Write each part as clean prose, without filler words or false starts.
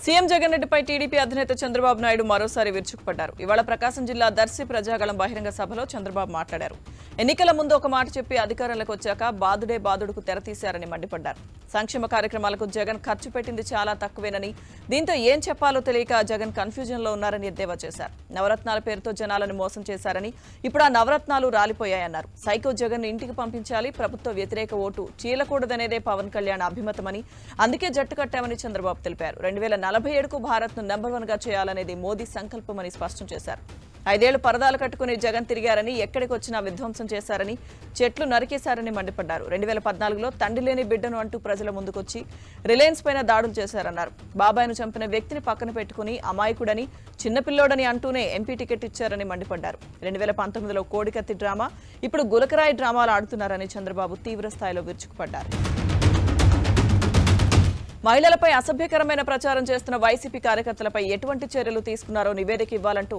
CM Jagan రెడ్డిపై TDP అధినేత చంద్రబాబు నాయుడు మరోసారి విరుచుకుపడ్డారు. ఇవాళ ప్రకాశం జిల్లా దర్శి ప్రజాగళం బహిరంగ సభలో చంద్రబాబు మాట్లాడారు. ఎన్నికల ముందు ఒక మాట చెప్పి అధికారంలోకి వచ్చాక బాదుడే బాదుడుకు తెరతీశారని మండిపడ్డారు. సంక్షేమ కార్యక్రమాలకు జగన్ ఖర్చు పెట్టింది చాలా తక్కువేనని, దీంతో ఏం చెప్పాలో తెలియక జగన్ కన్ఫ్యూజన్ లో ఉన్నారని ఎద్దేవా చేశారు. నవరత్నాల పేరుతో జనాలను మోసం చేశారని, ఇప్పుడు ఆ నవరత్నాలు రాలిపోయాయన్నారు. సైకో జగన్ ఇంటికి పంపించాలి, ప్రభుత్వ వ్యతిరేక ఓటు చీలకూడదనేదే పవన్ కళ్యాణ్ అభిమతమని, అందుకే జట్టు కట్టామని చంద్రబాబు తెలిపారు. 2047కు భారత్ను నెంబర్ 1గా చేయాలనేది మోదీ సంకల్పమని స్పష్టం చేశారు. 5 ఏళ్లు పరదాలు కట్టుకుని జగన్ తిరిగారని, ఎక్కడికి వచ్చినా విధ్వంసం చేశారని, చెట్లు నరికేశారని మండిపడ్డారు. 2014లో తండ్రి లేని బిడ్డను అంటూ ప్రజల ముందుకొచ్చి రిలయన్స్ పైన దాడులు చేశారన్నారు. బాబాయ్ను చంపిన వ్యక్తిని పక్కన పెట్టుకుని అమాయకుడని, చిన్నపిల్లోడని అంటూనే ఎంపీ టికెట్ ఇచ్చారని మండిపడ్డారు. 2019లో కోడికత్తి డ్రామా, ఇప్పుడు గులకరాయి డ్రామాలు ఆడుతున్నారని చంద్రబాబు తీవ్రస్థాయిలో విరుచుకుపడ్డారు. మహిళలపై అసభ్యకరమైన ప్రచారం చేస్తున్న వైసీపీ కార్యకర్తలపై ఎటువంటి చర్యలు తీసుకున్నారో నివేదిక ఇవ్వాలంటూ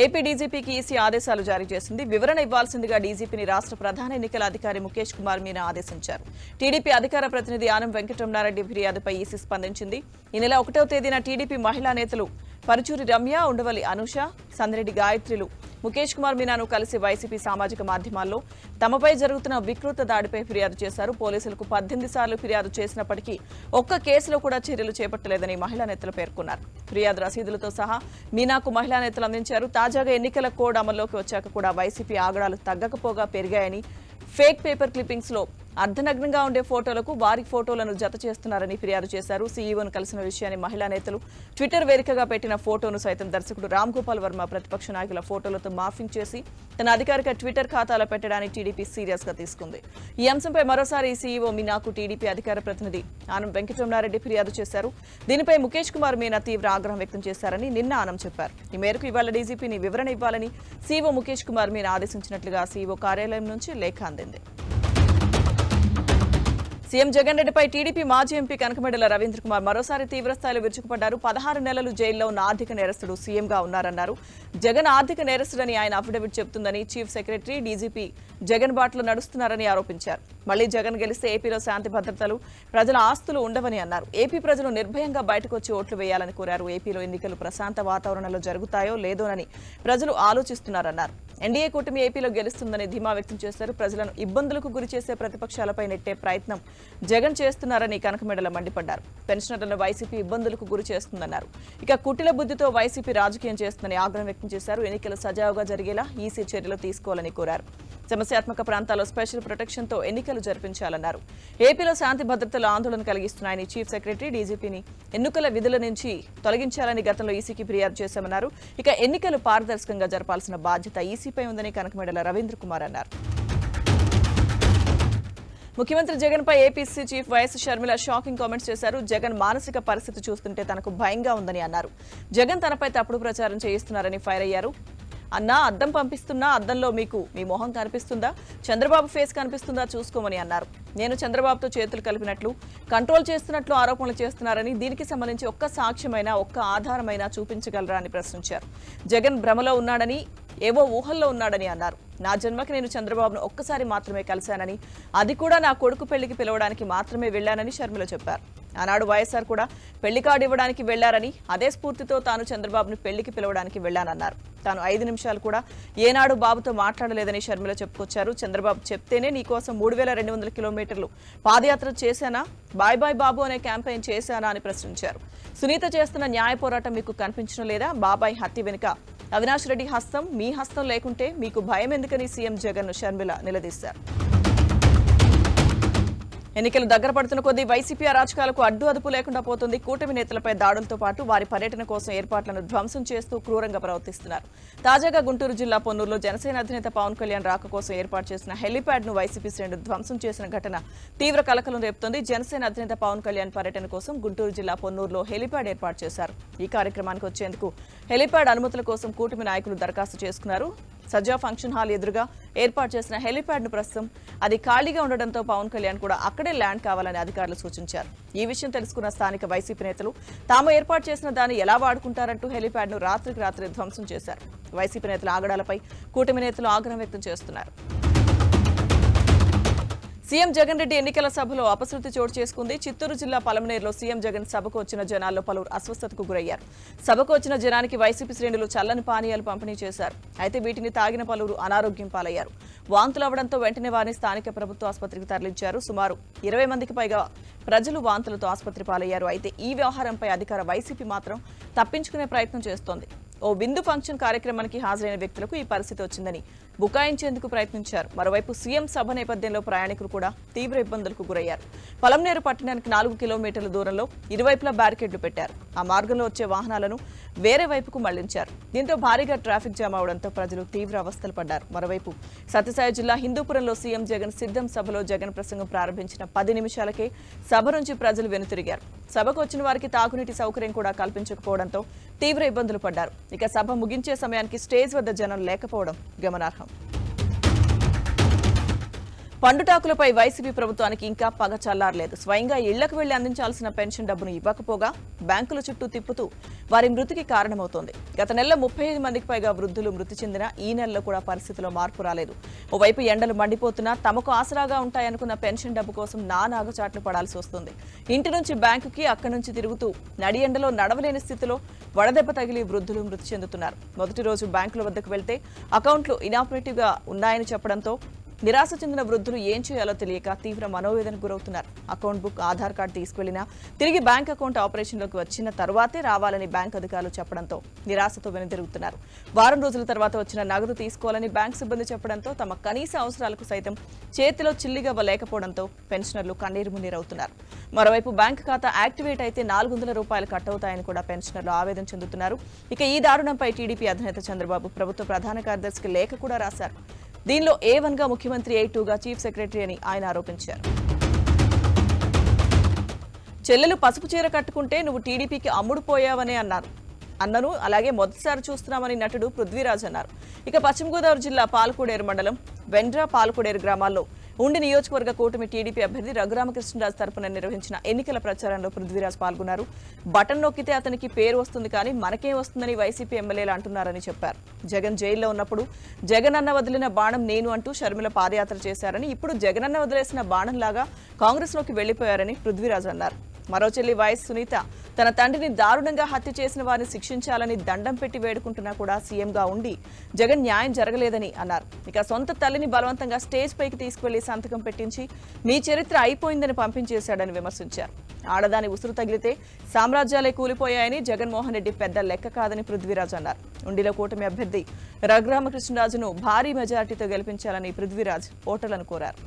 ఏపీ డీజీపీకి ఈసీ ఆదేశాలు జారీ చేసింది. వివరణ ఇవ్వాల్సిందిగా డీజీపీని రాష్ట్ర ప్రధాన ఎన్నికల అధికారి ముఖేష్ కుమార్ మీనా ఆదేశించారు. టీడీపీ అధికార ప్రతినిధి ఆనం వెంకటరమణారెడ్డి ఫిర్యాదుపై ఈసీ స్పందించింది. ఈ నెల 1వ తేదీన టీడీపీ మహిళా నేతలు పరుచూరి రమ్య, ఉండవల్లి అనూష, సందిరెడ్డి గాయత్రిలు ముఖేష్ కుమార్ మీనాను కలిసి వైసీపీ సామాజిక మాధ్యమాల్లో తమపై జరుగుతున్న వికృత దాడిపై ఫిర్యాదు చేశారు. పోలీసులకు 18 సార్లు ఫిర్యాదు చేసినప్పటికీ ఒక్క కేసులో కూడా చర్యలు చేపట్టలేదని మహిళా నేతలు పేర్కొన్నారు. ఫిర్యాదు రసీదులతో సహా మీనాకు మహిళా నేతలు అందించారు. తాజాగా ఎన్నికల కోడ్ అమల్లోకి వచ్చాక కూడా వైసీపీ ఆగడాలు తగ్గకపోగా పెరిగాయని, ఫేక్ పేపర్ క్లిప్పింగ్స్ లో అర్ధనగ్నంగా ఉండే ఫోటోలకు వారి ఫోటోలను జత చేస్తున్నారని ఫిర్యాదు చేశారు. సీఈఓను కలిసిన విషయాన్ని మహిళా నేతలు ట్విట్టర్ వేదికగా పెట్టిన ఫోటోను సైతం దర్శకుడు రామ్ గోపాల్ వర్మ ప్రతిపక్ష నాయకుల ఫోటోలతో మార్ఫింగ్ చేసి తన అధికారిక ట్విట్టర్ ఖాతాలో పెట్టడాన్ని టీడీపీ సీరియస్ గా తీసుకుంది. ఈ అంశంపై మరోసారి సీఈఓ మీనాకు టీడీపీ అధికార ప్రతినిధి ఆనం వెంకటరమణారెడ్డి ఫిర్యాదు చేశారు. దీనిపై ముఖేష్ కుమార్ మీనా తీవ్ర ఆగ్రహం వ్యక్తం చేశారని నిన్న ఆనం చెప్పారు. ఈ మేరకు ఇవాళ డీజీపీని వివరణ ఇవ్వాలని సీఈఓ ముఖేష్ కుమార్ మీనా ఆదేశించినట్లుగా సీఈఓ కార్యాలయం నుంచి లేఖ అందింది. సీఎం జగన్ రెడ్డిపై టీడీపీ మాజీ ఎంపీ కనకమెడల రవీంద్ర కుమార్ మరోసారి తీవ్రస్థాయిలో విరుచుకుపడ్డారు. 16 నెలలు జైల్లో ఉన్న ఆర్థిక నేరస్తుడు సీఎంగా ఉన్నారన్నారు. జగన్ ఆర్థిక నేరస్తుడని ఆయన అఫిడవిట్ చెబుతుందని చీఫ్ సెక్రటరీ డీజీపీ జగన్ బాటలో నడుస్తున్నారని ఆరోపించారు. మళ్లీ జగన్ గెలిస్తే ఏపీలో శాంతి భద్రతలు, ప్రజల ఆస్తులు ఉండవని అన్నారు. ఏపీ ప్రజలు నిర్భయంగా బయటకు వచ్చి ఓట్లు వేయాలని కోరారు. ఏపీలో ఎన్నికలు ప్రశాంత వాతావరణంలో జరుగుతాయో లేదోనని ప్రజలు ఆలోచిస్తున్నారన్నారు. ఎన్డీఏ కూటమి ఏపీలో గెలుస్తుందని ధీమా వ్యక్తం చేశారు. ప్రజలను ఇబ్బందులకు గురి చేసే ప్రతిపక్షాలపై నెట్టే ప్రయత్నం జగన్ చేస్తున్నారని కనకమెడల మండిపడ్డారు. పెన్షనర్లను వైసీపీ ఇబ్బందులకు గురి చేస్తుందన్నారు. ఇక కుటిల బుద్ధితో వైసీపీ రాజకీయం చేస్తుందని ఆగ్రహం వ్యక్తం చేశారు. ఎన్నికలు సజావుగా జరిగేలా ఈసీ చర్యలు తీసుకోవాలని కోరారు. సమస్యాత్మక ప్రాంతాల్లో స్పెషల్ ప్రొటెక్షన్ తో ఎన్నికలు జరిపించాలన్నారు. ఏపీలో శాంతి భద్రతలు ఆందోళన కలిగిస్తున్నాయని చీఫ్ సెక్రటరీ డీజీపీని ఎన్నికల విధుల నుంచి తొలగించాలని గతంలో ఈసీకి ఫిర్యాదు చేశామన్నారు. ఇక ఎన్నికలు పారదర్శకంగా జరపాల్సిన బాధ్యత ఈసీపై ఉందని కనకమెడల రవీంద్ర కుమార్ అన్నారు. ముఖ్యమంత్రి జగన్ పై APC chief YS Sharmila shocking comments చేశారు. జగన్ మానసిక పరిస్థితి చూస్తుంటే తనకు భయంగా ఉందని అన్నారు. జగన్ తనపై తప్పుడు ప్రచారం చేయిస్తున్నారని ఫైర్ అయ్యారు. అన్నా, అద్దం పంపిస్తున్నా, అద్దంలో మీకు మీ మొహం కనిపిస్తుందా, చంద్రబాబు ఫేస్ కనిపిస్తుందా చూసుకోమని అన్నారు. నేను చంద్రబాబుతో చేతులు కలిపినట్లు, కంట్రోల్ చేస్తున్నట్లు ఆరోపణలు చేస్తున్నారని, దీనికి సంబంధించి ఒక్క సాక్ష్యమైనా, ఒక్క ఆధారమైనా చూపించగలరా అని ప్రశ్నించారు. జగన్ భ్రమలో ఉన్నాడని, ఏవో ఊహల్లో ఉన్నాడని అన్నారు. నా జన్మకి నేను చంద్రబాబును ఒక్కసారి మాత్రమే కలిశానని, అది కూడా నా కొడుకు పెళ్లికి పిలవడానికి మాత్రమే వెళ్లానని షర్మిల చెప్పారు. ఆనాడు వైఎస్ఆర్ కూడా పెళ్లి కార్డు ఇవ్వడానికి వెళ్లారని, అదే స్ఫూర్తితో తాను చంద్రబాబును పెళ్లికి పిలవడానికి వెళ్లానన్నారు. తాను 5 నిమిషాలు కూడా ఏనాడు బాబుతో మాట్లాడలేదని షర్మిల చెప్పుకొచ్చారు. చంద్రబాబు చెప్తేనే నీకోసం 3200 కిలోమీటర్లు పాదయాత్ర చేశానా, బాయ్ బాయ్ బాబు అనే క్యాంపెయిన్ చేశానా అని ప్రశ్నించారు. సునీత చేస్తున్న న్యాయ పోరాటం మీకు కనిపించడం లేదా? బాబాయ్ హత్య వెనుక అవినాష్ రెడ్డి హస్తం, మీ హస్తం లేకుంటే మీకు భయం ఎందుకని సీఎం జగన్ షర్మిల నిలదీశారు. ఎన్నికలు దగ్గర పడుతున్న కొద్దీ వైసీపీ అరాచకాలకు అడ్డు అదుపు లేకుండా పోతుంది. కూటమి నేతలపై దాడులతో పాటు వారి పర్యటన కోసం ఏర్పాట్లను ధ్వంసం చేస్తూ క్రూరంగా ప్రవర్తిస్తున్నారు. తాజాగా గుంటూరు జిల్లా పొన్నూరులో జనసేన అధినేత పవన్ కళ్యాణ్ రాక కోసం ఏర్పాటు చేసిన హెలీప్యాడ్ ను వైసీపీ శ్రేణులు ధ్వంసం చేసిన ఘటన తీవ్ర కలకలం రేపుతోంది. జనసేన అధినేత పవన్ కళ్యాణ్ పర్యటన కోసం గుంటూరు జిల్లా పొన్నూరులో హెలీప్యాడ్ ఏర్పాటు చేశారు. ఈ కార్యక్రమానికి వచ్చేందుకు హెలీప్యాడ్ అనుమతుల కోసం కూటమి నాయకులు దరఖాస్తు చేసుకున్నారు. సజ్జా ఫంక్షన్ హాల్ ఎదురుగా ఏర్పాటు చేసిన హెలీప్యాడ్ ను ప్రస్తుతం అది ఖాళీగా ఉండడంతో పవన్ కళ్యాణ్ కూడా అక్కడే ల్యాండ్ కావాలని అధికారులు సూచించారు. ఈ విషయం తెలుసుకున్న స్థానిక వైసీపీ నేతలు తాము ఏర్పాటు చేసిన దాన్ని ఎలా వాడుకుంటారంటూ హెలీప్యాడ్ ను రాత్రికి రాత్రి ధ్వంసం చేశారు. వైసీపీ నేతల ఆగడాలపై కూటమి నేతలు ఆగ్రహం వ్యక్తం చేస్తున్నారు. సీఎం జగన్ రెడ్డి ఎన్నికల సభలో అపశృతి చోటు చేసుకుంది. చిత్తూరు జిల్లా పలమనేరులో సీఎం జగన్ సభకు వచ్చిన జనాల్లో పలువురు అస్వస్థతకు గురయ్యారు. సభకు వచ్చిన జనానికి వైసీపీ శ్రేణులు చల్లని పానీయాలు పంపిణీ చేశారు. అయితే వీటిని తాగిన పలువురు అనారోగ్యం పాలయ్యారు. వాంతులవ్వడంతో వెంటనే వారిని స్థానిక ప్రభుత్వ ఆసుపత్రికి తరలించారు. సుమారు 20 మందికి పైగా ప్రజలు వాంతులతో ఆసుపత్రి పాలయ్యారు. అయితే ఈ వ్యవహారంపై అధికార వైసీపీ మాత్రం తప్పించుకునే ప్రయత్నం చేస్తోంది. ఓ విందు ఫంక్షన్ కార్యక్రమానికి హాజరైన వ్యక్తులకు ఈ పరిస్థితి వచ్చిందని బుకాయించేందుకు ప్రయత్నించారు. మరోవైపు సీఎం సభ నేపథ్యంలో ప్రయాణికులు కూడా తీవ్ర ఇబ్బందులకు గురయ్యారు. పలమనేరు పట్టణానికి 4 కిలోమీటర్ల దూరంలో ఇరువైపులా బ్యారికేడ్లు పెట్టారు. ఆ మార్గంలో వచ్చే వాహనాలను వేరే వైపుకు మళ్లించారు. దీంతో భారీగా ట్రాఫిక్ జామ్ అవడంతో ప్రజలు తీవ్ర అవస్థలు పడ్డారు. మరోవైపు సత్యసాయి జిల్లా హిందూపురంలో సీఎం జగన్ సిద్ధం సభలో జగన్ ప్రసంగం ప్రారంభించిన 10 నిమిషాలకే సభ నుంచి ప్రజలు వెనుతిరిగారు. సభకు వచ్చిన వారికి తాగునీటి సౌకర్యం కూడా కల్పించకపోవడంతో తీవ్ర ఇబ్బందులు పడ్డారు. ఇక సభ ముగించే సమయానికి స్టేజ్ వద్ద జనం లేకపోవడం గమనార్హం. పండుటాకులపై వైసీపీ ప్రభుత్వానికి ఇంకా పగ చల్లారలేదు. స్వయంగా ఇళ్లకు వెళ్లి అందించాల్సిన పెన్షన్ డబ్బును ఇవ్వకపోగా బ్యాంకుల చుట్టూ తిప్పుతూ వారి మృతికి కారణమవుతోంది. గత నెలలో 35 మందికి పైగా వృద్ధులు మృతి చెందిన ఈ నెలలో కూడా పరిస్థితిలో మార్పు రాలేదు. ఓవైపు ఎండలు మండిపోతున్నా తమకు ఆసరాగా ఉంటాయనుకున్న పెన్షన్ డబ్బు కోసం నానాగచాట్లు పడాల్సి వస్తుంది. ఇంటి నుంచి బ్యాంకుకి, అక్కడి నుంచి తిరుగుతూ నడి ఎండలో నడవలేని స్థితిలో వడదెబ్బ తగిలి వృద్ధులు మృతి చెందుతున్నారు. మొదటి రోజు బ్యాంకుల వద్దకు వెళ్తే అకౌంట్లు ఇనాపరేటివ్ గా ఉన్నాయని చెప్పడంతో నిరాశ చెందిన వృద్ధులు ఏం చేయాలో తెలియక తీవ్ర మనోవేదనకు గురవుతున్నారు. అకౌంట్ బుక్, ఆధార్ కార్డు తీసుకువెళ్లినా తిరిగి బ్యాంక్ అకౌంట్ ఆపరేషన్లోకి వచ్చిన తర్వాతే రావాలని బ్యాంక్ అధికారులు చెప్పడంతో నిరాశతో వెనుతిరుగుతున్నారు. వారం రోజుల తర్వాత వచ్చిన నగదు తీసుకోవాలని బ్యాంక్ సిబ్బంది చెప్పడంతో తమ కనీస అవసరాలకు సైతం చేతిలో చిల్లిగవ్వ లేకపోవడంతో పెన్షనర్లు కన్నీరు మున్నీరవుతున్నారు. మరోవైపు బ్యాంక్ ఖాతా యాక్టివేట్ అయితే 400 రూపాయలు కట్ అవుతాయని కూడా పెన్షనర్లు ఆవేదన చెందుతున్నారు. ఇక ఈ దారుణంపై టీడీపీ అధినేత చంద్రబాబు ప్రభుత్వ ప్రధాన కార్యదర్శికి లేఖ కూడా రాశారు. దీనిలో A1 గా ముఖ్యమంత్రి, A2 గా చీఫ్ సెక్రటరీ అని ఆయన ఆరోపించారు. చెల్లెలు పసుపు చీర కట్టుకుంటే నువ్వు టీడీపీకి అమ్ముడుపోయావనే అన్నను అలాగే మొదటిసారి చూస్తున్నామని నటుడు పృథ్వీరాజ్ అన్నారు. ఇక పశ్చిమ గోదావరి జిల్లా పాలకోడేరు మండలం వెండ్రా పాలకోడేరు గ్రామాల్లో ఉండి నియోజకవర్గ కూటమి టీడీపీ అభ్యర్థి రఘురామకృష్ణరాజు తరపున నిర్వహించిన ఎన్నికల ప్రచారంలో పృథ్వీరాజ్ పాల్గొన్నారు. బటన్ నొక్కితే అతనికి పేరు వస్తుంది కానీ మనకేం వస్తుందని వైసీపీ ఎమ్మెల్యేలు అంటున్నారని చెప్పారు. జగన్ జైల్లో ఉన్నప్పుడు జగనన్న వదిలిన బాణం నేను అంటూ షర్మిల పాదయాత్ర చేశారని, ఇప్పుడు జగనన్న వదిలేసిన బాణంలాగా కాంగ్రెస్లోకి వెళ్లిపోయారని పృథ్వీరాజ్ అన్నారు. మరో చెల్లి వైఎస్ సునీత తన తండ్రిని దారుణంగా హత్య చేసిన వారిని శిక్షించాలని దండం పెట్టి వేడుకుంటున్నా కూడా సీఎంగా ఉండి జగన్ న్యాయం జరగలేదని అన్నారు. ఇక సొంత తల్లిని బలవంతంగా స్టేజ్ పైకి తీసుకువెళ్లి సంతకం పెట్టించి మీ చరిత్ర అయిపోయిందని పంపించేశాడని విమర్శించారు. ఆడదాని ఉసురు తగిలితే సామ్రాజ్యాలే కూలిపోయాయని, జగన్మోహన్ రెడ్డి పెద్ద లెక్క కాదని పృథ్వీరాజ్ అన్నారు. ఉండిలో కూటమి అభ్యర్థి రఘురామకృష్ణరాజును భారీ మెజార్టీతో గెలిపించాలని పృథ్వీరాజ్ ఓటర్లను కోరారు.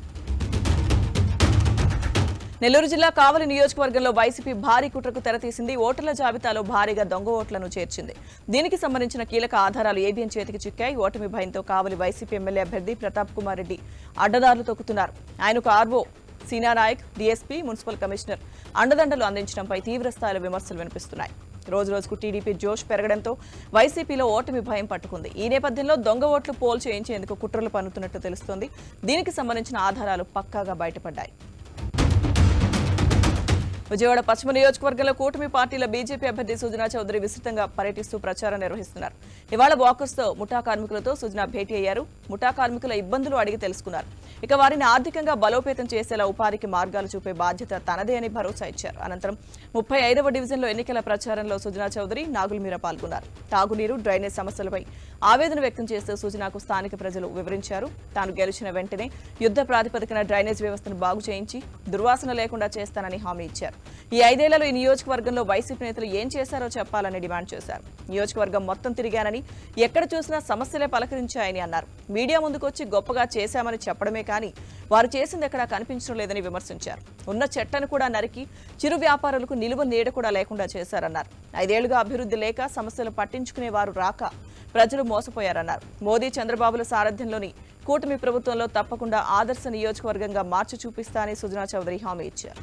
నెల్లూరు జిల్లా కావలి నియోజకవర్గంలో వైసీపీ భారీ కుట్రకు తెరతీసింది. ఓటర్ల జాబితాలో భారీగా దొంగ ఓట్లను చేర్చింది. దీనికి సంబంధించిన కీలక ఆధారాలు ఏబిఎన్ చేతికి చిక్కాయి. ఓటమి భయంతో కావలి వైసీపీ ఎమ్మెల్యే అభ్యర్థి ప్రతాప్ కుమార్ రెడ్డి అడ్డదారులు తొక్కుతున్నారు. ఆయనకు ఆర్వో సీనా నాయక్, డీఎస్పీ, మున్సిపల్ కమిషనర్ అండదండలు అందించడంపై తీవ్రస్థాయిలో విమర్శలు వినిపిస్తున్నాయి. రోజురోజుకు టీడీపీ జోష్ పెరగడంతో వైసీపీలో ఓటమి భయం పట్టుకుంది. ఈ నేపథ్యంలో దొంగ ఓట్లు పోల్ చేయించేందుకు కుట్రలు పన్నుతున్నట్టు తెలుస్తోంది. దీనికి సంబంధించిన ఆధారాలు పక్కాగా బయటపడ్డాయి. విజయవాడ పశ్చిమ నియోజకవర్గంలో కూటమి పార్టీల బీజేపీ అభ్యర్థి సుజనా చౌదరి విస్తృతంగా పర్యటిస్తూ ప్రచారం నిర్వహిస్తున్నారు. ఇవాళ వాకర్స్తో, ముఠా కార్మికులతో సుజనా భేటీ అయ్యారు. ముఠా కార్మికుల ఇబ్బందులు అడిగి తెలుసుకున్నారు. ఇక వారిని ఆర్థికంగా బలోపేతం చేసేలా ఉపాధికి మార్గాలు చూపే బాధ్యత తనదే అని భరోసా ఇచ్చారు. అనంతరం 35వ డివిజన్లో ఎన్నికల ప్రచారంలో సుజనా చౌదరి, నాగుల్ మీరా పాల్గొన్నారు. తాగునీరు, డ్రైనేజ్ సమస్యలపై ఆవేదన వ్యక్తం చేస్తూ సుజనాకు స్థానిక ప్రజలు వివరించారు. తాను గెలిచిన వెంటనే యుద్ధ ప్రాతిపదికన డ్రైనేజ్ వ్యవస్థను బాగు చేయించి దుర్వాసన లేకుండా చేస్తానని హామీ ఇచ్చారు. ఈ 5 ఏళ్లలో ఈ నియోజకవర్గంలో వైసీపీ నేతలు ఏం చేశారో చెప్పాలని డిమాండ్ చేశారు. నియోజకవర్గం మొత్తం తిరిగానని, ఎక్కడ చూసినా సమస్యలే పలకరించాయని అన్నారు. మీడియా ముందుకొచ్చి గొప్పగా చేశామని చెప్పడమే కానీ వారు చేసింది ఎక్కడా కనిపించడం లేదని విమర్శించారు. ఉన్న చెట్టను కూడా నరికి చిరు వ్యాపారులకు నిలువ నీడ కూడా లేకుండా చేశారన్నారు. 5 ఏళ్లుగా అభివృద్ధి లేక సమస్యలు పట్టించుకునే వారు రాక ప్రజలు మోసపోయారన్నారు. మోదీ, చంద్రబాబుల సారథ్యంలోని కూటమి ప్రభుత్వంలో తప్పకుండా ఆదర్శ నియోజకవర్గంగా మార్చి చూపిస్తానని సుజనా చౌదరి హామీ ఇచ్చారు.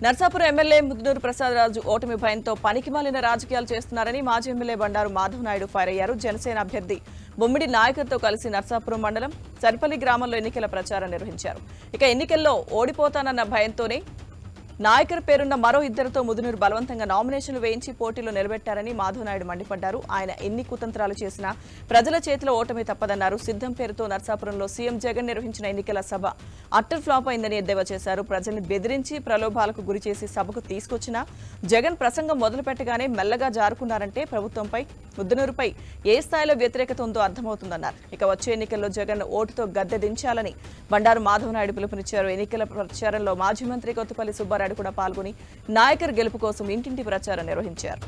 నర్సాపురం ఎమ్మెల్యే ముద్నూరు ప్రసాద్ రాజు ఓటమి భయంతో పనికిమాలిన రాజకీయాలు చేస్తున్నారని మాజీ ఎమ్మెల్యే బండారు మాధవ్ నాయుడు ఫైర్ అయ్యారు. జనసేన అభ్యర్థి బొమ్మిడి నాయకర్తో కలిసి నర్సాపురం మండలం సరిపల్లి గ్రామంలో ఎన్నికల ప్రచారం నిర్వహించారు. ఇక ఎన్నికల్లో ఓడిపోతానన్న భయంతోనే నాయకర్ పేరున్న మరో ఇద్దరితో ముదునూరు బలవంతంగా నామినేషన్లు వేయించి పోటీలో నిలబెట్టారని మాధవనాయుడు మండిపడ్డారు. ఆయన ఎన్ని కుతంత్రాలు చేసినా ప్రజల చేతిలో ఓటమి తప్పదన్నారు. సిద్ధం పేరుతో నర్సాపురంలో సీఎం జగన్ నిర్వహించిన ఎన్నికల సభ అట్టర్ ఫ్లాప్ అయిందని ఎద్దేవా చేశారు. ప్రజల్ని బెదిరించి ప్రలోభాలకు గురిచేసి సభకు తీసుకొచ్చినా జగన్ ప్రసంగం మొదలుపెట్టగానే మెల్లగా జారుకున్నారంటే ప్రభుత్వంపై ముద్దునూరుపై ఏ స్థాయిలో వ్యతిరేకత ఉందో అర్థమవుతుందన్నారు. ఇక వచ్చే ఎన్నికల్లో జగన్ ఓటుతో గద్దె దించాలని బండారు మాధవనాయుడు పిలుపునిచ్చారు. ఎన్నికల ప్రచారంలో మాజీ మంత్రి కొత్తపల్లి సుబ్బారాయుడు కూడా పాల్గొని నాయకర్ గెలుపు కోసం ఇంటింటి ప్రచారం నిర్వహించారు.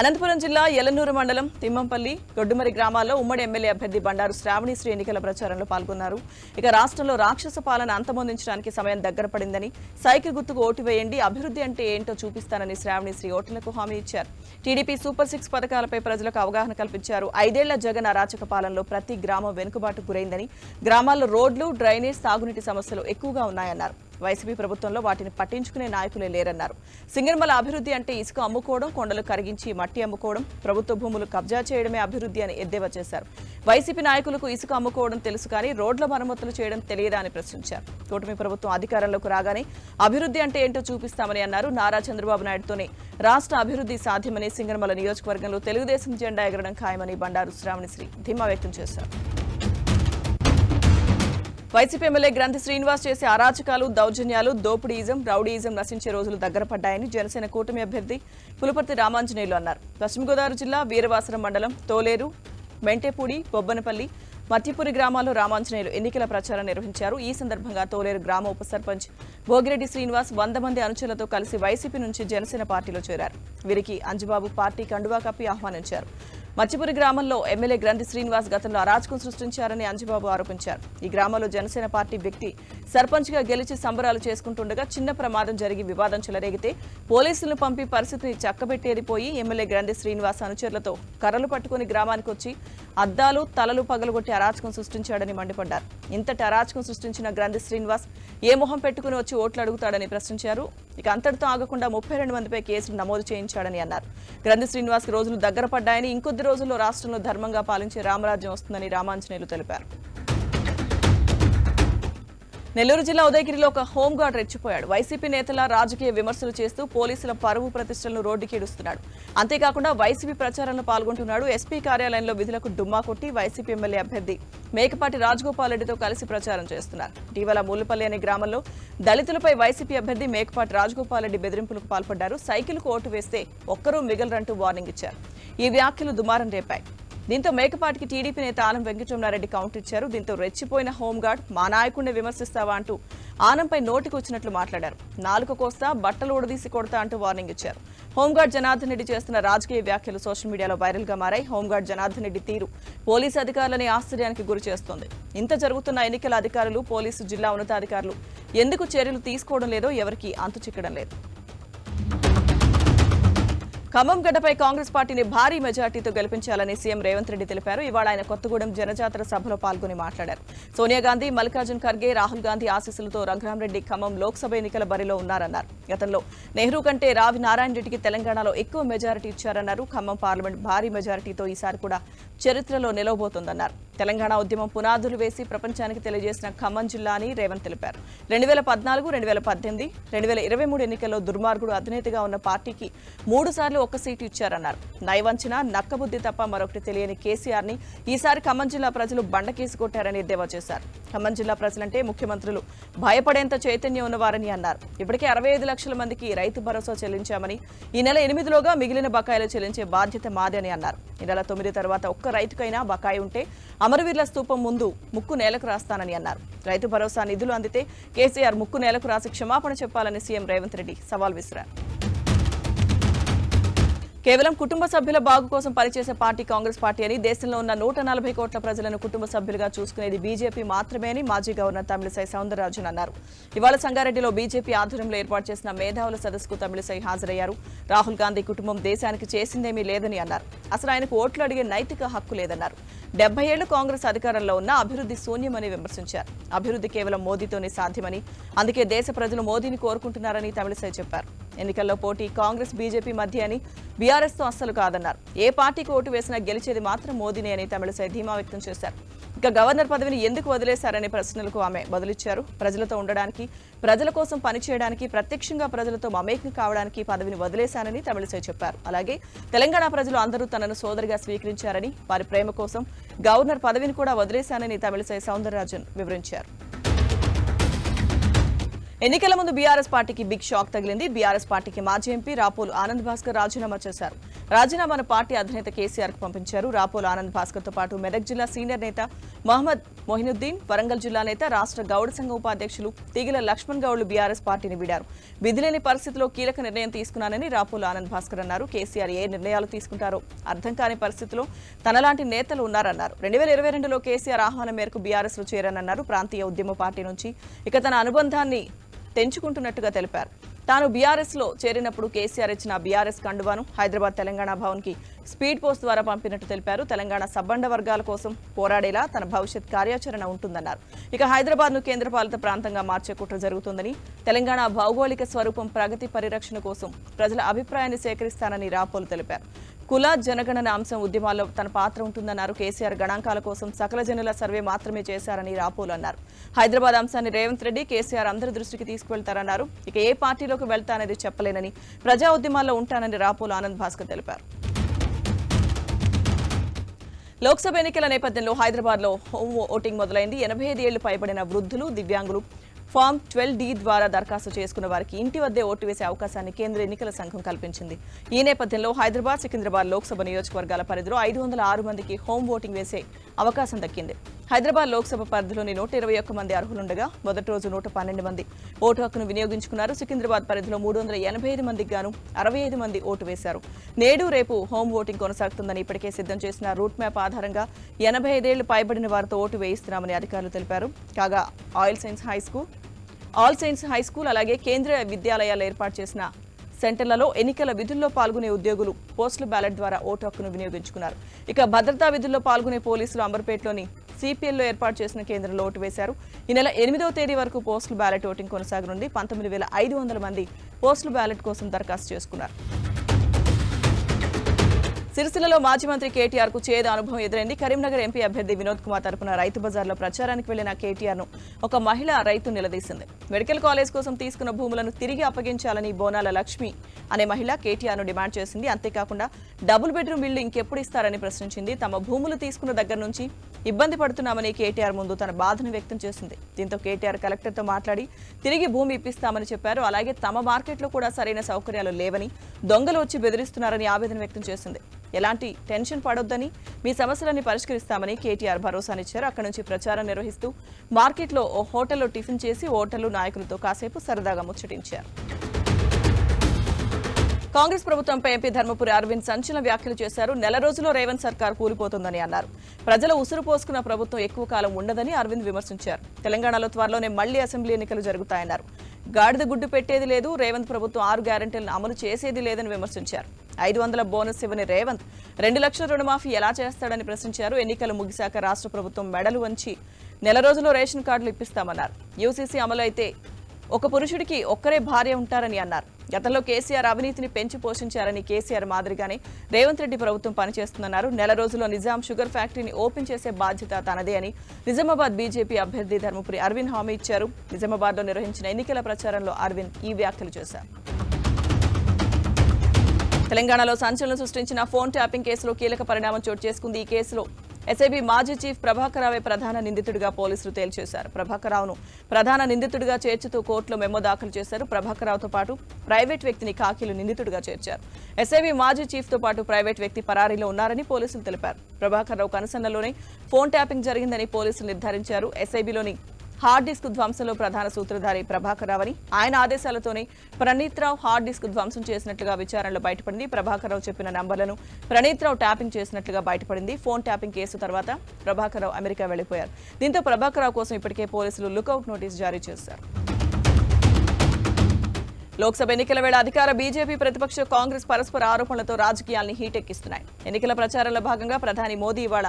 అనంతపురం జిల్లా యలనూరు మండలం తిమ్మంపల్లి గొడ్డుమరి గ్రామాల్లో ఉమ్మడి ఎమ్మెల్యే అభ్యర్థి బండారు శ్రావణిశ్రీ ఎన్నికల ప్రచారంలో పాల్గొన్నారు. ఇక రాష్ట్రంలో రాక్షస పాలన అంతమొందించడానికి సమయం దగ్గర పడిందని, సైకిల్ గుర్తుకు ఓటు వేయండి, అభివృద్ధి అంటే ఏంటో చూపిస్తానని శ్రావణిశ్రీ ఓటర్లకు హామీ ఇచ్చారు. టీడీపీ సూపర్ 6 పథకాలపై ప్రజలకు అవగాహన కల్పించారు. 5 ఏళ్ల జగన్ అరాచక పాలనలో ప్రతి గ్రామం వెనుకబాటుకు గురైందని, గ్రామాల్లో రోడ్లు, డ్రైనేజ్, తాగునీటి సమస్యలు ఎక్కువగా ఉన్నాయన్నారు. వైసీపీ ప్రభుత్వంలో వాటిని పట్టించుకునే నాయకులే లేరన్నారు. సింగనమల అభివృద్ధి అంటే ఇసుక అమ్ముకోవడం, కొండలు కరిగించి మట్టి అమ్ముకోవడం, ప్రభుత్వ భూములు కబ్జా చేయడమే అభివృద్ధి అని ఎద్దేవా చేశారు. వైసీపీ నాయకులకు ఇసుక అమ్ముకోవడం తెలుసు కానీ రోడ్ల మరమ్మతులు చేయడం తెలియదా అని ప్రశ్నించారు. కూటమి ప్రభుత్వం అధికారంలోకి రాగానే అభివృద్ధి అంటే ఏంటో చూపిస్తామని అన్నారు. నారా చంద్రబాబు నాయుడుతోనే రాష్ట్ర అభివృద్ధి సాధ్యమని, సింగనమల నియోజకవర్గంలో తెలుగుదేశం జెండా ఎగరడం ఖాయమని బండారు శ్రావణిశ్రీ ధీమా వ్యక్తం చేశారు. వైసీపీ ఎమ్మెల్యే గ్రంథి శ్రీనివాస్ చేసే అరాచకాలు, దౌర్జన్యాలు, దోపిడీయిజం, రౌడీయిజం నశించే రోజులు దగ్గర పడ్డాయని జనసేన కూటమి అభ్యర్థి పులపర్తి రామాంజనేయులు అన్నారు. పశ్చిమ గోదావరి జిల్లా వీరవాసరం మండలం తోలేరు, మెంటేపూడి, బొబ్బనపల్లి, మత్యపురి గ్రామాల్లో రామాంజనేయులు ఎన్నికల ప్రచారం నిర్వహించారు. ఈ సందర్భంగా తోలేరు గ్రామ ఉప సర్పంచ్ భోగిరెడ్డి శ్రీనివాస్ 100 మంది అనుచరులతో కలిసి వైసీపీ నుంచి జనసేన పార్టీలో చేరారు. వీరికి అంజబాబు పార్టీ కండువా కప్పి ఆహ్వానించారు. మత్యపురి గ్రామంలో ఎమ్మెల్యే గ్రంథి శ్రీనివాస్ గతంలో అరాచకం సృష్టించారని అంజబాబు ఆరోపించారు. ఈ గ్రామంలో జనసేన పార్టీ వ్యక్తి సర్పంచ్ గా గెలిచి సంబరాలు చేసుకుంటుండగా చిన్న ప్రమాదం జరిగి వివాదం చెలరేగితే పోలీసులను పంపి పరిస్థితిని చక్కబెట్టేది పోయి ఎమ్మెల్యే గ్రంథి శ్రీనివాస్ అనుచరులతో కర్రలు పట్టుకుని గ్రామానికి వచ్చి అద్దాలు, తలలు పగలగొట్టి అరాచకం సృష్టించాడని మండిపడ్డారు. ఇంతటి అరాచకం సృష్టించిన గ్రంథి శ్రీనివాస్ ఏ మొహం పెట్టుకుని వచ్చి ఓట్లు అడుగుతాడని ప్రశ్నించారు. ఇక అంతటితో ఆగకుండా 32 మందిపై కేసులు నమోదు చేయించాడని అన్నారు. గ్రంథి శ్రీనివాస్ కి రోజులు దగ్గర పడ్డాయని, ఇంకొద్ది రోజుల్లో రాష్ట్రంలో ధర్మంగా పాలించే రామరాజ్యం వస్తుందని రామాంజనేయులు తెలిపారు. నెల్లూరు జిల్లా ఉదయగిరిలో ఒక హోంగార్డ్ రెచ్చిపోయాడు. వైసీపీ నేతల రాజకీయ విమర్శలు చేస్తూ పోలీసుల పరువు ప్రతిష్టలను రోడ్డుకీడుస్తున్నాడు. అంతేకాకుండా వైసీపీ ప్రచారంలో పాల్గొంటున్నాడు. ఎస్పీ కార్యాలయంలో విధులకు డుమ్మా కొట్టి వైసీపీ ఎమ్మెల్యే అభ్యర్థి మేకపాటి రాజగోపాల్ రెడ్డితో కలిసి ప్రచారం చేస్తున్నారు. ఇటీవల మూలపల్లి అనే గ్రామంలో దళితులపై వైసీపీ అభ్యర్థి మేకపాటి రాజగోపాల్ రెడ్డి బెదిరింపులకు పాల్పడ్డారు. సైకిల్కు ఓటు వేస్తే ఒక్కరూ మిగలరంటూ వార్నింగ్ ఇచ్చారు. ఈ వ్యాఖ్యలు దుమారం రేపాయి. దీంతో మేకపాటికి టీడీపీ నేత ఆనం వెంకటరమణారెడ్డి కౌంటర్ ఇచ్చారు. దీంతో రెచ్చిపోయిన హోంగార్డ్ మా నాయకుడిని విమర్శిస్తావా అంటూ ఆనంపై నోటికి వచ్చినట్లు మాట్లాడారు. నాలుక కోస్తా, బట్టలు ఊడదీసి కొడతా అంటూ వార్నింగ్ ఇచ్చారు. హోంగార్డ్ జనార్దన్ రెడ్డి చేస్తున్న రాజకీయ వ్యాఖ్యలు సోషల్ మీడియాలో వైరల్ గా మారాయి. హోంగార్డ్ జనార్దన్ రెడ్డి తీరు పోలీసు అధికారులని ఆశ్చర్యానికి గురి చేస్తోంది. ఇంత జరుగుతున్న ఎన్నికల అధికారులు, పోలీసు, జిల్లా ఉన్నతాధికారులు ఎందుకు చర్యలు తీసుకోవడం లేదో ఎవరికీ అంతు చిక్కడం లేదు. ఖమ్మం గడ్డపై కాంగ్రెస్ పార్టీని భారీ మెజార్టీతో గెలిపించాలని సీఎం రేవంత్ రెడ్డి తెలిపారు. ఇవాళ ఆయన కొత్తగూడెం జనజాతర సభలో పాల్గొని మాట్లాడారు. సోనియా గాంధీ, మల్లికార్జున్ ఖర్గే, రాహుల్ గాంధీ ఆశీస్సులతో రఘురామరెడ్డి ఖమ్మం లోక్సభ ఎన్నికల బరిలో ఉన్నారన్నారు. గతంలో నెహ్రూ కంటే రావి నారాయణ రెడ్డికి తెలంగాణలో ఎక్కువ మెజారిటీ ఇచ్చారన్నారు. ఖమ్మం పార్లమెంట్ భారీ మెజారిటీతో ఈసారి కూడా చరిత్రలో నిలవబోతోందన్నారు. తెలంగాణ ఉద్యమం పునాదులు వేసి ప్రపంచానికి తెలియజేసిన ఖమ్మం జిల్లా అని రేవంత్ తెలిపారు. 2014, 2018, 2023 ఎన్నికల్లో దుర్మార్గుడు అధినేతగా ఉన్న పార్టీకి 3 సార్లు ఒక్క సీటు ఇచ్చారన్నారు. నయవంచన, నక్కబుద్ధి తప్ప మరొకటి తెలియని కేసీఆర్ ని ఈసారి ఖమ్మం జిల్లా ప్రజలు బండకేసి కొట్టారని ఎద్దేవా చేశారు. ఖమ్మం జిల్లా ప్రజలంటే ముఖ్యమంత్రులు భయపడేంత చైతన్యం ఉన్నవారని అన్నారు. ఇప్పటికే 65 లక్షల మందికి రైతు భరోసా చెల్లించామని, ఈ నెల 8లోగా మిగిలిన బకాయిలు చెల్లించే బాధ్యత మాదే అని అన్నారు. ఈ నెల 9 తర్వాత ఒక్క రైతుకైనా బకాయి ఉంటే అమరవీరుల స్తూపం ముందు ముక్కు నేలకు రాస్తానని అన్నారు. రైతు భరోసా నిధులు అందితే కేసీఆర్ ముక్కు నేలకు రాసి క్షమాపణ చెప్పాలని సీఎం రేవంత్ రెడ్డి సవాల్ విసిరారు. కేవలం కుటుంబ సభ్యుల బాగు కోసం పనిచేసే పార్టీ కాంగ్రెస్ పార్టీ అని, దేశంలో ఉన్న 140 కోట్ల ప్రజలను కుటుంబ సభ్యులుగా చూసుకునేది బీజేపీ మాత్రమే అని మాజీ గవర్నర్ తమిళిసై సౌందరరాజన్ అన్నారు. ఇవాళ సంగారెడ్డిలో బీజేపీ ఆధ్వర్యంలో ఏర్పాటు చేసిన మేధావుల సదస్సుకు తమిళిసై హాజరయ్యారు. రాహుల్ గాంధీ కుటుంబం దేశానికి చేసిందేమీ లేదని అన్నారు. అసలు ఆయనకు ఓట్లు అడిగే నైతిక హక్కు లేదన్నారు. 70 ఏళ్లు కాంగ్రెస్ అధికారంలో ఉన్న అభివృద్ధి శూన్యమని విమర్శించారు. అభివృద్ధి కేవలం మోదీతోనే సాధ్యమని, అందుకే దేశ ప్రజలు మోదీని కోరుకుంటున్నారని తమిళిసై చెప్పారు. ఎన్నికల్లో పోటీ కాంగ్రెస్, బీజేపీ మధ్య అని, బీఆర్ఎస్ తో అస్సలు కాదన్నారు. ఏ పార్టీకి ఓటు వేసినా గెలిచేది మాత్రం మోదీనే అని తమిళిసై ధీమా వ్యక్తం చేశారు. ఇక గవర్నర్ పదవిని ఎందుకు వదిలేశారనే ప్రశ్నలకు ఆమె బదులిచ్చారు. ప్రజలతో ఉండడానికి, ప్రజల కోసం పనిచేయడానికి, ప్రత్యక్షంగా ప్రజలతో మమేకం కావడానికి పదవిని వదిలేశానని తమిళిసై చెప్పారు. అలాగే తెలంగాణ ప్రజలు అందరూ తనను సోదరిగా స్వీకరించారని, వారి ప్రేమ కోసం గవర్నర్ పదవిని కూడా వదిలేశానని తమిళిసై సౌందరరాజన్ వివరించారు. ఎన్నికల ముందు బీఆర్ఎస్ పార్టీకి బిగ్ షాక్ తగిలింది. బీఆర్ఎస్ పార్టీకి మాజీ ఎంపీ రాపోలు ఆనంద్ భాస్కర్ రాజీనామా చేశారు. రాజీనామాను పార్టీ అధినేత కేసీఆర్ కు పంపించారు. రాపోలు ఆనంద్ భాస్కర్ తో పాటు మెదక్ జిల్లా సీనియర్ నేత మహమ్మద్ మొహినుద్దీన్, వరంగల్ జిల్లా నేత, రాష్ట్ర గౌడ సంఘం ఉపాధ్యక్షులు తీగిల లక్ష్మణ్ గౌడ్లు బీఆర్ఎస్ పార్టీని వీడారు. విధిలేని పరిస్థితిలో కీలక నిర్ణయం తీసుకున్నానని రాపోలు ఆనంద్ భాస్కర్ అన్నారు. కేసీఆర్ ఏ నిర్ణయాలు తీసుకుంటారో అర్థం కాని పరిస్థితిలో తనలాంటి నేతలు ఉన్నారన్నారు. 2022లో కేసీఆర్ ఆహ్వానం మేరకు బీఆర్ఎస్ లో చేరానన్నారు. ప్రాంతీయ ఉద్యమ పార్టీ నుంచి ఇక తన అనుబంధాన్ని తెంచుకుంటున్నట్టుగా తెలిపారు. తాను బీఆర్ఎస్ లో చేరినప్పుడు కేసీఆర్ ఇచ్చిన బీఆర్ఎస్ కండువాను హైదరాబాద్ తెలంగాణ భవన్ కి స్పీడ్ పోస్ట్ ద్వారా పంపినట్టు తెలిపారు. తెలంగాణ సబ్బండ వర్గాల కోసం పోరాడేలా తన భవిష్యత్ కార్యాచరణ ఉంటుందన్నారు. ఇక హైదరాబాద్ ను కేంద్రపాలిత ప్రాంతంగా మార్చే కుట్ర జరుగుతుందని, తెలంగాణ భౌగోళిక స్వరూపం, ప్రగతి పరిరక్షణ కోసం ప్రజల అభిప్రాయాన్ని సేకరిస్తానని రాపోలు తెలిపారు. కుల జనగణన అంశం ఉద్యమాల్లో తన పాత్ర ఉంటుందన్నారు. కేసీఆర్ గణాంకాల కోసం సకల జనుల సర్వే మాత్రమే చేశారని రాపోలు అన్నారు. హైదరాబాద్ అంశాన్ని రేవంత్ రెడ్డి, కేసీఆర్ అందరి దృష్టికి తీసుకువెళ్తారన్నారు. ఇక ఏ పార్టీలోకి వెళ్తాననేది చెప్పలేనని, ప్రజా ఉద్యమాల్లో ఉంటానని రాపోలు ఆనంద్ భాస్కర్ తెలిపారు. లోక్సభ ఎన్నికల నేపథ్యంలో హైదరాబాద్ లో హోమ్ ఓటింగ్ మొదలైంది. 85 ఏళ్లు పైబడిన వృద్ధులు, దివ్యాంగులు ఫామ్ 12D ద్వారా దరఖాస్తు చేసుకున్న వారికి ఇంటి వద్దే ఓటు వేసే అవకాశాన్ని కేంద్ర ఎన్నికల సంఘం కల్పించింది. ఈ నేపథ్యంలో హైదరాబాద్, సికింద్రాబాద్ లోక్సభ నియోజకవర్గాల పరిధిలో 506 మందికి హోమ్ ఓటింగ్ వేసే అవకాశం దక్కింది. హైదరాబాద్ లోక్సభ పరిధిలోని 121 మంది అర్హులుండగా మొదటి రోజు 112 మంది ఓటు హక్కును వినియోగించుకున్నారు. సికింద్రాబాద్ పరిధిలో 385 మందికి గాను 65 మంది ఓటు వేశారు. నేడు రేపు హోమ్ ఓటింగ్ కొనసాగుతుందని ఇప్పటికే సిద్ధం చేసిన రూట్ మ్యాప్ ఆధారంగా 85 ఏళ్లు పైబడిన వారితో ఓటు వేయిస్తున్నామని అధికారులు తెలిపారు. కాగా ఆల్ సైన్స్ హై స్కూల్ అలాగే కేంద్రీయ విద్యాలయాలు ఏర్పాటు చేసిన సెంటర్లలో ఎన్నికల విధుల్లో పాల్గొనే ఉద్యోగులు పోస్టల్ బ్యాలెట్ ద్వారా ఓటు హక్కును వినియోగించుకున్నారు. ఇక భద్రతా విధుల్లో పాల్గొనే పోలీసులు అంబర్పేటలోని సిపిఎల్లో ఏర్పాటు చేసిన కేంద్రంలో ఓటు వేశారు. ఈ నెల 8వ తేదీ వరకు పోస్టల్ బ్యాలెట్ ఓటింగ్ కొనసాగనుంది. 19,500 మంది పోస్టల్ బ్యాలెట్ కోసం దరఖాస్తు చేసుకున్నారు. సిరిసిల్లలో మాజీ మంత్రి కేటీఆర్ కు చేదు అనుభవం ఎదురైంది. కరీంనగర్ ఎంపీ అభ్యర్థి వినోద్ కుమార్ తరపున రైతు బజార్లో ప్రచారానికి వెళ్లిన కేటీఆర్ ను ఒక మహిళ రైతు నిలదీసింది. మెడికల్ కాలేజ్ కోసం తీసుకున్న భూములను తిరిగి అప్పగించాలని బోనాల లక్ష్మి అనే మహిళ కేటీఆర్ ను డిమాండ్ చేసింది. అంతేకాకుండా డబుల్ బెడ్రూమ్ ఇళ్లు ఇంకెప్పుడు ఇస్తారని ప్రశ్నించింది. తమ భూములు తీసుకున్న దగ్గర నుంచి ఇబ్బంది పడుతున్నామని కేటీఆర్ ముందు తన బాధను వ్యక్తం చేసింది. దీంతో కేటీఆర్ కలెక్టర్తో మాట్లాడి తిరిగి భూమి ఇప్పిస్తామని చెప్పారు. అలాగే తమ మార్కెట్లో కూడా సరైన సౌకర్యాలు లేవని, దొంగలు వచ్చి బెదిరిస్తున్నారని ఆవేదన వ్యక్తం చేసింది. ఎలాంటి టెన్షన్ పడొద్దని, మీ సమస్యలన్నీ పరిష్కరిస్తామని కేటీఆర్ భరోసానిచ్చారు. అక్కడి నుంచి ప్రచారం నిర్వహిస్తూ మార్కెట్లో ఓ హోటల్లో టిఫిన్ చేసి హోటల్ నాయకులతో కాసేపు సరదాగా ముచ్చటించారు. కాంగ్రెస్ ప్రభుత్వంపై ఎంపీ ధర్మపురి అరవింద్ సంచలన వ్యాఖ్యలు చేశారు. నెల రోజుల్లో రేవంత్ సర్కార్ కూలిపోతుందని అన్నారు. ప్రజల ఉసురు పోసుకున్న ప్రభుత్వం ఎక్కువ కాలం ఉండదని అరవింద్ విమర్శించారు. తెలంగాణలో త్వరలోనే మళ్లీ అసెంబ్లీ ఎన్నికలు జరుగుతాయన్నారు. గాడిద గుడ్డు పెట్టేది లేదు, రేవంత్ ప్రభుత్వం 6 గ్యారెంటీలను అమలు చేసేది లేదని విమర్శించారు. 500 బోనస్ ఇవ్వని రేవంత్ 2 లక్షల రుణమాఫీ ఎలా చేస్తాడని ప్రశ్నించారు. ఎన్నికలు ముగిశాక రాష్ట్ర ప్రభుత్వం మెడలు వంచి నెల రోజుల్లో రేషన్ కార్డులు ఇప్పిస్తామన్నారు. యూసీసీ అమలు అయితే ఒక పురుషుడికి ఒక్కరే భార్య ఉంటారని అన్నారు. గతంలో కేసీఆర్ అవినీతిని పెంచి పోషించారని, కేసీఆర్ మాదిరిగానే రేవంత్ రెడ్డి ప్రభుత్వం పనిచేస్తుందన్నారు. నెల రోజుల్లో నిజాం షుగర్ ఫ్యాక్టరీని ఓపెన్ చేసే బాధ్యత తనదే అని నిజామాబాద్ బీజేపీ అభ్యర్థి ధర్మపురి అరవింద్ హామీ ఇచ్చారు. నిజామాబాద్ లో నిర్వహించిన ఎన్నికల ప్రచారంలో అరవింద్ ఈ వ్యాఖ్యలు చేశారు. తెలంగాణలో సంచలనం సృష్టించిన ఫోన్ ట్యాపింగ్ కేసులో కీలక పరిణామం చోటు చేసుకుంది. ఈ కేసులో ఎస్ఐబీ మాజీ చీఫ్ ప్రభాకర్ రావే ప్రధాన నిందితుడిగా పోలీసులు తేల్చేశారు. ప్రభాకర్ రావును ప్రధాన నిందితుడిగా చేర్చుతూ కోర్టులో మెమో దాఖలు చేశారు. ప్రభాకర్ రావుతో పాటు ప్రైవేట్ వ్యక్తిని కాకీలు నిందితుడిగా చేర్చారు. ఎస్ఐబీ మాజీ చీఫ్ తో పాటు ప్రైవేట్ వ్యక్తి పరారీలో ఉన్నారని పోలీసులు తెలిపారు. ప్రభాకర్ రావు కనుసన్నలోనే ఫోన్ ట్యాపింగ్ జరిగిందని పోలీసులు నిర్ధారించారు. ఎస్ఐబీలోని హార్డ్ డిస్క్ ధ్వంసంలో ప్రధాన సూత్రధారి ప్రభాకర్ రావు అని, ఆయన ఆదేశాలతోనే ప్రణీత్ రావు హార్డ్ డిస్క్ ధ్వంసం చేసినట్లుగా విచారణలో బయటపడింది. ప్రభాకర్ రావు చెప్పిన నంబర్లను ప్రణీత్ రావు ట్యాపింగ్ చేసినట్లుగా బయటపడింది. ఫోన్ ట్యాపింగ్ కేసు తర్వాత ప్రభాకర్ రావు అమెరికా వెళ్లిపోయారు. దీంతో ప్రభాకర్ రావు కోసం ఇప్పటికే పోలీసులు లుకౌట్ నోటీస్ జారీ చేశారు. లోక్సభ ఎన్నికల వేళ అధికార బీజేపీ, ప్రతిపక్ష కాంగ్రెస్ పరస్పర ఆరోపణలతో రాజకీయాల్ని హీటెక్కిస్తున్నాయి. ఎన్నికల ప్రచారంలో భాగంగా ప్రధాని మోదీ ఇవాళ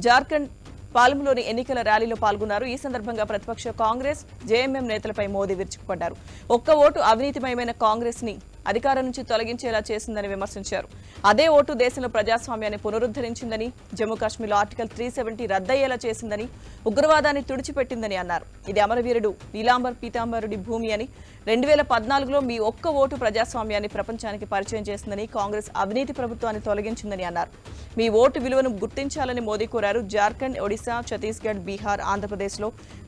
జార్ఖండ్ పాలెంలోని ఎన్నికల ర్యాలీలో పాల్గొన్నారు. ఈ సందర్భంగా ప్రతిపక్ష కాంగ్రెస్, జేఎంఎం నేతలపై మోదీ విరుచుకుపడ్డారు. ఒక్క ఓటు అవినీతిమయమైన కాంగ్రెస్ ని అధికారం నుంచి తొలగించేలా చేసిందని విమర్శించారు. అదే ఓటు దేశంలో ప్రజాస్వామ్యాన్ని పునరుద్ధరించిందని, జమ్మూ కాశ్మీర్లో ఆర్టికల్ 370 రద్దయ్యేలా చేసిందని, ఉగ్రవాదాన్ని తుడిచిపెట్టిందని అన్నారు. ఇది అమరవీరుడు నీలాంబర్ పీతాంబరుడి భూమి అని, 2014లో మీ ఒక్క ఓటు ప్రజాస్వామ్యాన్ని ప్రపంచానికి పరిచయం చేసిందని, కాంగ్రెస్ అవినీతి ప్రభుత్వాన్ని తొలగించిందని అన్నారు. మీ ఓటు విలువను గుర్తించాలని మోదీ కోరారు. జార్ఖండ్, ఒడిశా, ఛత్తీస్గఢ్, బీహార్, ఆంధ్రప్రదేశ్లో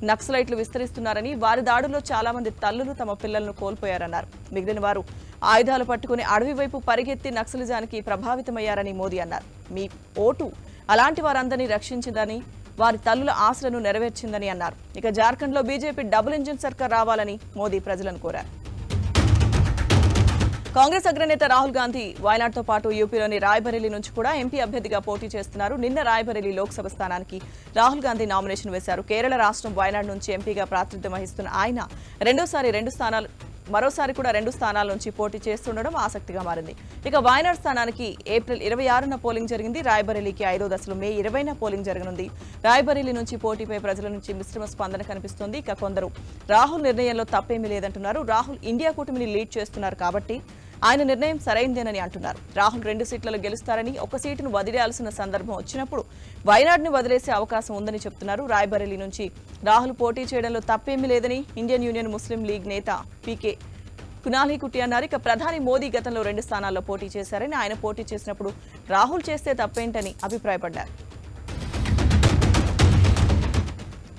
నక్సలైట్లు విస్తరిస్తున్నారని, వారి దాడుల్లో చాలా మంది తల్లులు తమ పిల్లలను కోల్పోయారన్నారు. మిగిలిన వారు ఆయుధాలు పట్టుకుని అడవి వైపు పరిగెత్తి నక్సలిజానికి ప్రభావితమయ్యారని మోదీ అన్నారు. మీ ఓటు అలాంటి వారందరినీ రక్షించిందని, వారి తల్లుల ఆశలను నెరవేర్చిందని అన్నారు. ఇక జార్ఖండ్లో బీజేపీ డబుల్ ఇంజిన్ సర్కార్ రావాలని మోదీ ప్రజలను కోరారు. కాంగ్రెస్ అగ్రనేత రాహుల్ గాంధీ వయనాడ్తో పాటు యూపీలోని రాయ్బరేలీ నుంచి కూడా ఎంపీ అభ్యర్థిగా పోటీ చేస్తున్నారు. నిన్న రాయ్బరేలీ లోక్సభ స్థానానికి రాహుల్ గాంధీ నామినేషన్ వేశారు. కేరళ రాష్ట్రం వయనాడ్ నుంచి ఎంపీగా ప్రాతినిధ్యం వహిస్తున్న ఆయన మరోసారి కూడా 2 స్థానాల నుంచి పోటీ చేస్తుండడం ఆసక్తిగా మారింది. ఇక వయనాడ్ స్థానానికి ఏప్రిల్ 26న పోలింగ్ జరిగింది. రాయ్బరేలీకి 5వ దశలో మే 20న పోలింగ్ జరగనుంది. రాయ్బరేలీ నుంచి పోటీపై ప్రజల నుంచి మిశ్రమ స్పందన కనిపిస్తోంది. ఇక కొందరు రాహుల్ నిర్ణయంలో తప్పేమీ లేదంటున్నారు. రాహుల్ ఇండియా కూటమిని లీడ్ చేస్తున్నారు కాబట్టి ఆయన నిర్ణయం సరైందేనని అంటున్నారు. రాహుల్ 2 సీట్లలో గెలుస్తారని, 1 సీటును వదిలేయాల్సిన సందర్భం వచ్చినప్పుడు వయనాడ్ని వదిలేసే అవకాశం ఉందని చెప్తున్నారు. రాయ్బరేలీ నుంచి రాహుల్ పోటీ చేయడంలో తప్పేమీ లేదని ఇండియన్ యూనియన్ ముస్లిం లీగ్ నేత పీకే కునాలి కుట్టి అన్నారు. ఇక ప్రధాని మోదీ గతంలో 2 స్థానాల్లో పోటీ చేశారని, ఆయన పోటీ చేసినప్పుడు రాహుల్ చేస్తే తప్పేంటని అభిప్రాయపడ్డారు.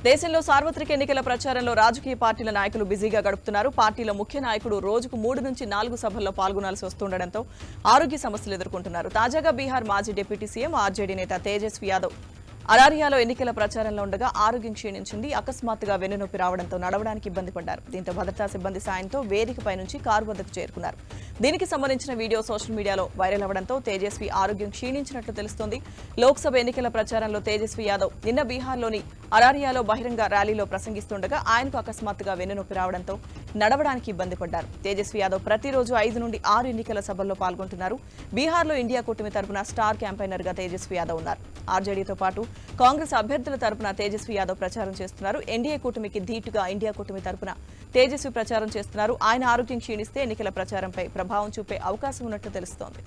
దేశంలో సార్వత్రిక ఎన్నికల ప్రచారంలో రాజకీయ పార్టీల నాయకులు బిజీగా గడుపుతున్నారు. పార్టీల ముఖ్య నాయకుడు రోజుకు 3 నుంచి 4 సభల్లో పాల్గొనాల్సి వస్తుండటంతో ఆరోగ్య సమస్యలు ఎదుర్కొంటున్నారు. తాజాగా బీహార్ మాజీ డిప్యూటీ సీఎం ఆర్జేడీ నేత తేజస్వి యాదవ్ అరారియాలో ఎన్నికల ప్రచారంలో ఉండగా ఆరోగ్యం క్షీణించింది. అకస్మాత్తుగా వెన్నునొప్పి రావడంతో నడవడానికి ఇబ్బంది పడ్డారు. దీంతో భద్రతా సిబ్బంది సాయంతో వేదికపై నుంచి కారు వద్దకు చేరుకున్నారు. దీనికి సంబంధించిన వీడియో సోషల్ మీడియాలో వైరల్ అవ్వడంతో తేజస్వి ఆరోగ్యం క్షీణించినట్లు తెలుస్తోంది. లోక్సభ ఎన్నికల ప్రచారంలో తేజస్వి యాదవ్ నిన్న బీహార్లోని అరారియాలో బహిరంగ ర్యాలీలో ప్రసంగిస్తుండగా ఆయనకు అకస్మాత్తుగా వెన్నునొప్పి రావడంతో నడవడానికి ఇబ్బంది పడ్డారు. తేజస్వి యాదవ్ ప్రతిరోజు 5 నుండి 6 ఎన్నికల సభల్లో పాల్గొంటున్నారు. బీహార్లో ఇండియా కూటమి తరపున స్టార్ క్యాంపైనర్ గా తేజస్వి యాదవ్ ఉన్నారు. ఆర్జేడీతో పాటు కాంగ్రెస్ అభ్యర్థుల తరపున తేజస్వి యాదవ్ ప్రచారం చేస్తున్నారు. ఎన్డీఏ కూటమికి ధీటుగా ఇండియా కూటమి తరపున తేజస్వి ప్రచారం చేస్తున్నారు. ఆయన ఆరోగ్యం క్షీణిస్తే ఎన్నికల ప్రచారంపై ప్రభావం చూపే అవకాశం ఉన్నట్లు తెలుస్తోంది.